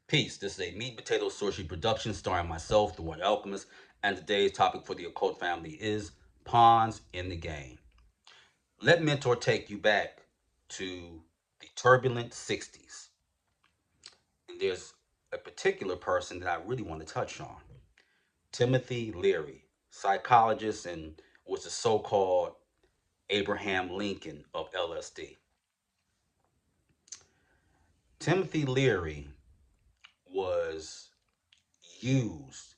Peace. This is a meat and potato sorcery production starring myself, the One Alchemist, and today's topic for the occult family is pawns in the game. Let Mentor take you back to the turbulent 60s. And there's a particular person that I really want to touch on. Timothy Leary, psychologist and was the so-called Abraham Lincoln of LSD. Timothy Leary was used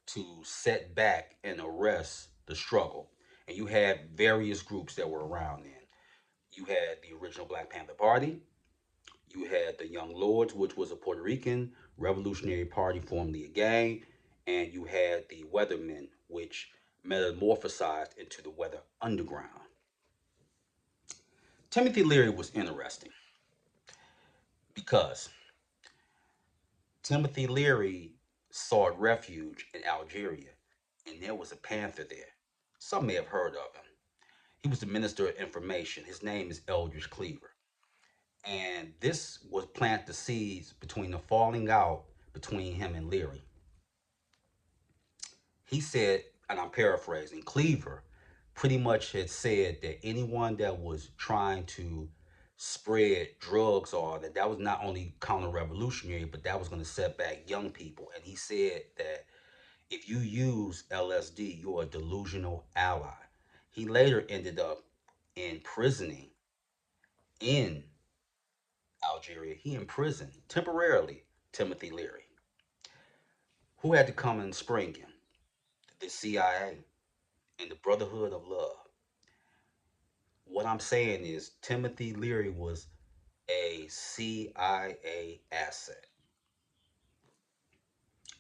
to set back and arrest the struggle. And you had various groups that were around then. You had the original Black Panther Party. You had the Young Lords, which was a Puerto Rican revolutionary party formerly a gang. And you had the Weathermen, which metamorphosized into the Weather Underground. Timothy Leary was interesting because Timothy Leary sought refuge in Algeria, and there was a Panther there. Some may have heard of him. He was the Minister of Information. His name is Eldridge Cleaver. And this was plant the seeds between the falling out between him and Leary. He said, and I'm paraphrasing, Cleaver pretty much had said that anyone that was trying to spread drugs or that was not only counter-revolutionary, but that was going to set back young people. And he said that if you use LSD, you're a delusional ally. He later ended up imprisoning in Algeria. He imprisoned temporarily Timothy Leary. Who had to come and spring him? The CIA and the Brotherhood of Love. What I'm saying is Timothy Leary was a CIA asset.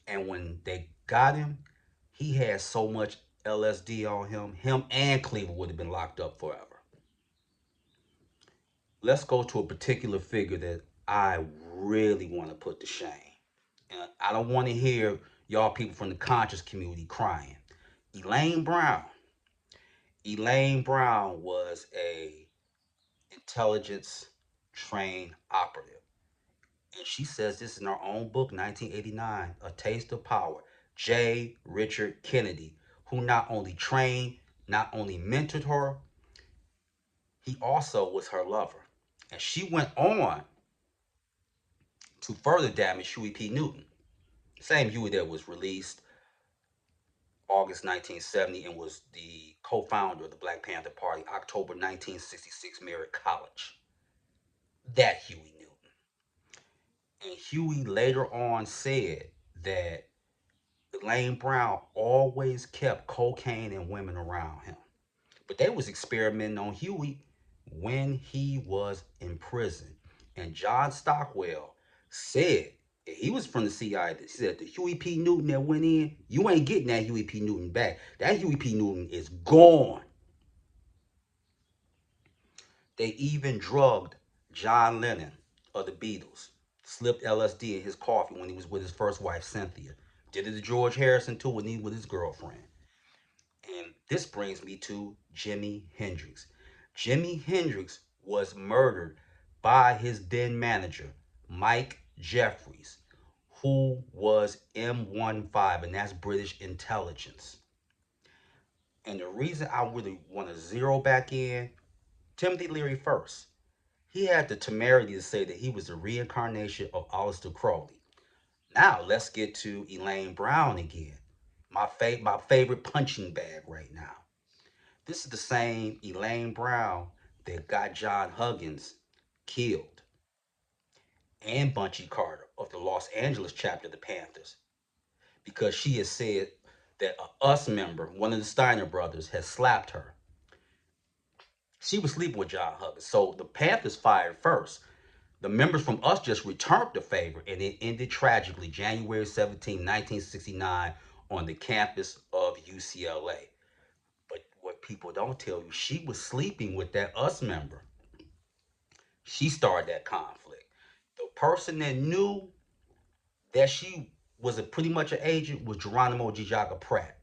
And when they got him, he had so much LSD on him, him and Cleaver would have been locked up forever. Let's go to a particular figure that I really want to put to shame. And I don't want to hear y'all people from the conscious community crying. Elaine Brown. Elaine Brown was a intelligence trained operative. And she says this in her own book, 1989, A Taste of Power. J. Richard Kennedy, who not only trained, not only mentored her, he also was her lover. And she went on to further damage Huey P. Newton. Same Huey that was released August 1970 and was the co-founder of the Black Panther Party, October 1966, Merritt College. That Huey Newton. And Huey later on said that Elaine Brown always kept cocaine and women around him. But they was experimenting on Huey when he was in prison. And John Stockwell said, he was from the CIA, he said the Huey P. Newton that went in, you ain't getting that Huey P. Newton back. That Huey P. Newton is gone. They even drugged John Lennon of the Beatles, slipped LSD in his coffee when he was with his first wife, Cynthia. Did it to George Harrison too when he was with his girlfriend. And this brings me to Jimi Hendrix. Jimi Hendrix was murdered by his then manager, Mike Jeffries, who was M15, and that's British intelligence. And the reason I really want to zero back in Timothy Leary first, he had the temerity to say that he was the reincarnation of Aleister Crowley. Now let's get to Elaine Brown again, my favorite punching bag right now. This is the same Elaine Brown that got John Huggins killed and Bunchy Carter of the Los Angeles chapter of the Panthers because she has said that a US member, one of the Steiner brothers, has slapped her. She was sleeping with John Huggins. So the Panthers fired first. The members from us just returned the favor, and it ended tragically January 17, 1969, on the campus of UCLA. But what people don't tell you, she was sleeping with that US member. She started that conflict. The person that knew that she was pretty much an agent was Geronimo Jijaga Pratt.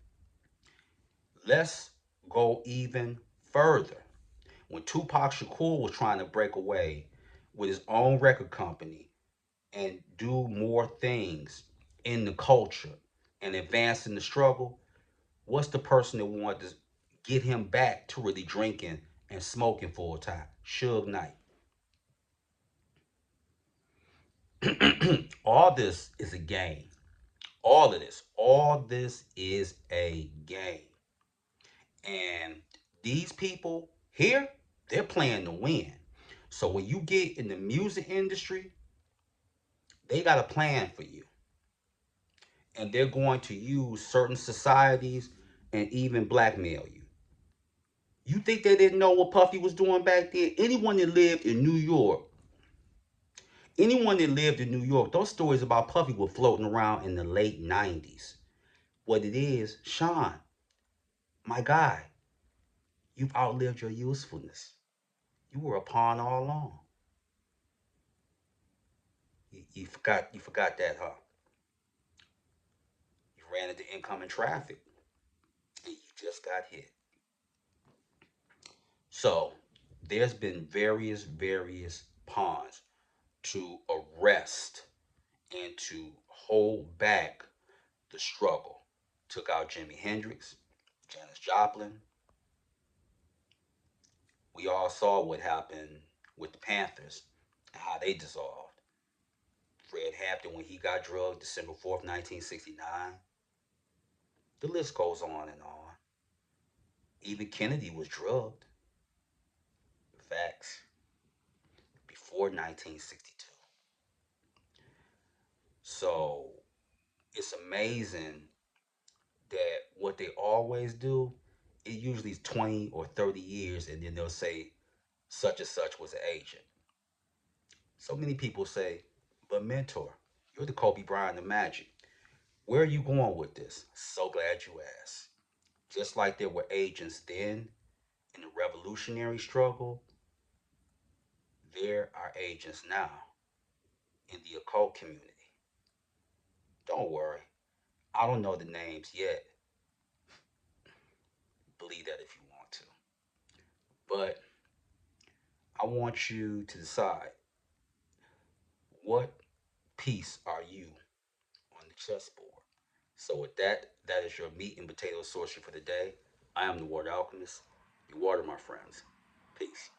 Let's go even further. When Tupac Shakur was trying to break away with his own record company and do more things in the culture and advance in the struggle, what's the person that wanted to get him back to really drinking and smoking full time? Suge Knight. All this is a game. All this is a game. And these people here, they're playing to win. So when you get in the music industry, they got a plan for you. And they're going to use certain societies and even blackmail you. You think they didn't know what Puffy was doing back then? Anyone that lived in New York, those stories about Puffy were floating around in the late 90s. What it is, Sean, my guy, you've outlived your usefulness. You were a pawn all along. You forgot that, huh? You ran into incoming traffic and you just got hit. So there's been various pawns to arrest and to hold back the struggle. Took out Jimi Hendrix, Janis Joplin. We all saw what happened with the Panthers and how they dissolved. Fred Hampton, when he got drugged December 4th, 1969. The list goes on and on. Even Kennedy was drugged. Facts. Before 1962. So it's amazing that what they always do, it usually is 20 or 30 years, and then they'll say such and such was an agent. So many people say, but mentor, you're the Kobe Bryant of Magic. Where are you going with this? So glad you asked. Just like there were agents then in the revolutionary struggle, there are agents now in the occult community. Don't worry, I don't know the names yet. Believe that if you want to. But I want you to decide, what piece are you on the chessboard? So with that, that is your meat and potato sorcery for the day. I am the Water Alchemist. Be water, my friends. Peace.